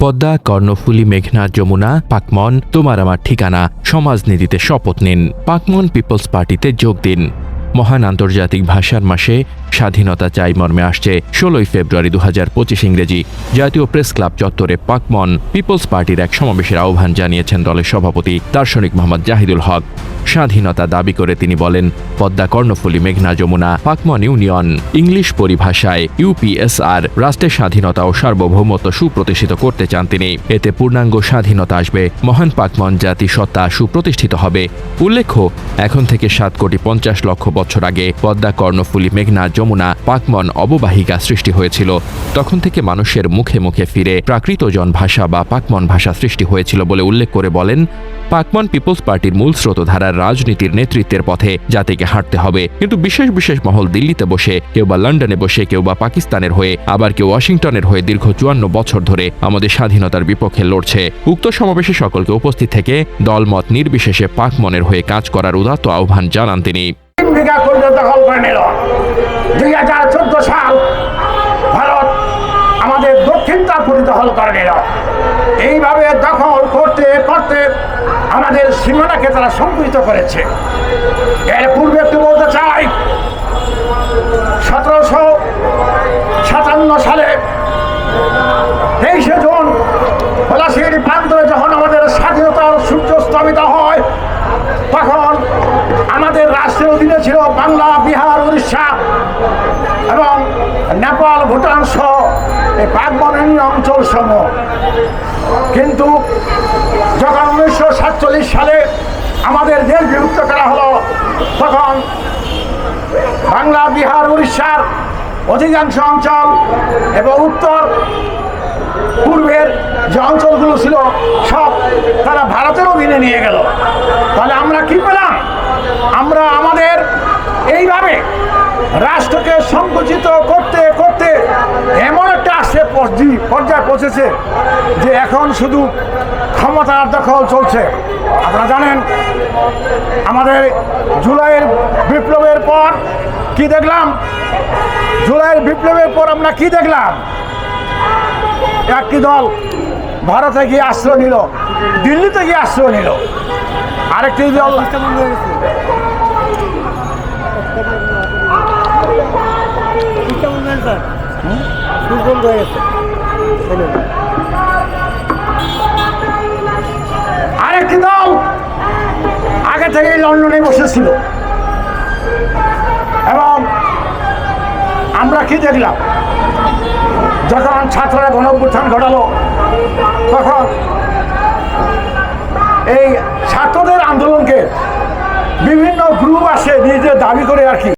পদ্মা, কর্ণফুলী, মেঘনা, যমুনা, পাকমন তোমার আমার ঠিকানা সমাজনীতিতে শপথ নিন। পাকমন পিপলস পার্টিতে যোগ দিন। মহান আন্তর্জাতিক ভাষার মাসে স্বাধীনতা চাই মর্মে আসছে ১৬ই ফেব্রুয়ারি ২০২৫ ইংরেজি জাতীয় প্রেস ক্লাব চত্বরে পাকমন পিপলস পার্টির এক সমাবেশের আহ্বান জানিয়েছেন দলের সভাপতি দার্শনিক মোহাম্মদ জাহিদুল হক। স্বাধীনতা দাবি করে তিনি বলেন, পদ্মা, কর্ণফুলী, মেঘনা, যমুনা, পাকমন ইউনিয়ন ইংলিশ পরিভাষায় ইউপিএসআর রাষ্ট্রের স্বাধীনতা ও সার্বভৌমত্ব সুপ্রতিষ্ঠিত করতে চান তিনি। এতে পূর্ণাঙ্গ স্বাধীনতা আসবে, মহান পাকমন জাতি সত্তা সুপ্রতিষ্ঠিত হবে। উল্লেখ্য, এখন থেকে ৭,৫০,০০,০০০ বছর আগে পদ্মা, কর্ণফুলী, মেঘনা, যমুনা, পাকমন অববাহিকা সৃষ্টি হয়েছিল। তখন থেকে মানুষের মুখে মুখে ফিরে প্রাকৃতজন ভাষা বা পাকমন ভাষা সৃষ্টি হয়েছিল বলে উল্লেখ করে বলেন, পাকমন পিপলস পার্টির মূল স্রোতধারার রাজনীতির নেতৃত্বের পথে জাতিকে হাঁটতে হবে। কিন্তু বিশেষ বিশেষ মহল দিল্লিতে বসে, কেউ বা লন্ডনে বসে, কেউ বা পাকিস্তানের হয়ে, আবার কেউ ওয়াশিংটনের হয়ে দীর্ঘ ৫৪ বছর ধরে আমাদের স্বাধীনতার বিপক্ষে লড়ছে। উক্ত সমাবেশে সকলকে উপস্থিত থেকে দলমত নির্বিশেষে পাকমনের হয়ে কাজ করার উদাত্ত আহ্বান জানান তিনি। ৩ বিঘা দখল করে নিল। ২০১৪ সাল ভারত আমাদের দক্ষিণ ত্রিপুরা দখল করে নিল। এইভাবে দখল করতে করতে আমাদের সীমানাকে তারা সংকুচিত করেছে। এর পূর্বে একটু বলতে চাই, ১৭৫৭ সালে ২৩শে জুন পলাশির প্রান্তরে যখন আমাদের স্বাধীনতার সূর্য স্থাপিত হয়, তখন আমাদের রাষ্ট্রের অধীনে ছিল বাংলা, বিহার, উড়িষ্যা এবং নেপাল, ভুটান সহ এই পাকমন অঞ্চল সমূহ। কিন্তু যখন ১৯৪৭ সালে আমাদের দেশ বিভক্ত করা হলো, তখন বাংলা, বিহার, উড়িষ্যার অধিকাংশ অঞ্চল এবং উত্তর পূর্বের যে অঞ্চলগুলো ছিল সব তারা ভারতের অধীনে নিয়ে গেল। তাহলে আমরা কি পেলাম? আমরা আমাদের এইভাবে রাষ্ট্রকে সংকুচিত করতে করতে এমন একটা পর্যায়ে পৌঁছেছে যে এখন শুধু ক্ষমতার দখল চলছে। আপনারা জানেন, আমাদের জুলাইয়ের বিপ্লবের পর কি দেখলাম? জুলাইয়ের বিপ্লবের পর আমরা কি দেখলাম? একটি দল ভারতে গিয়ে আশ্রয় নিল, দিল্লিতে গিয়ে আশ্রয় নিল। আরেকটি দল আরেকটি দল আগে থেকে লন্ডনে বসেছিল। এবং আমরা কি দেখলাম? যখন ছাত্ররা গণঅভ্যুত্থান ঘটালো, তখন এই ছাত্রদের আন্দোলনকে বিভিন্ন গ্রুপ আসে নিজেদের দাবি করে আর কি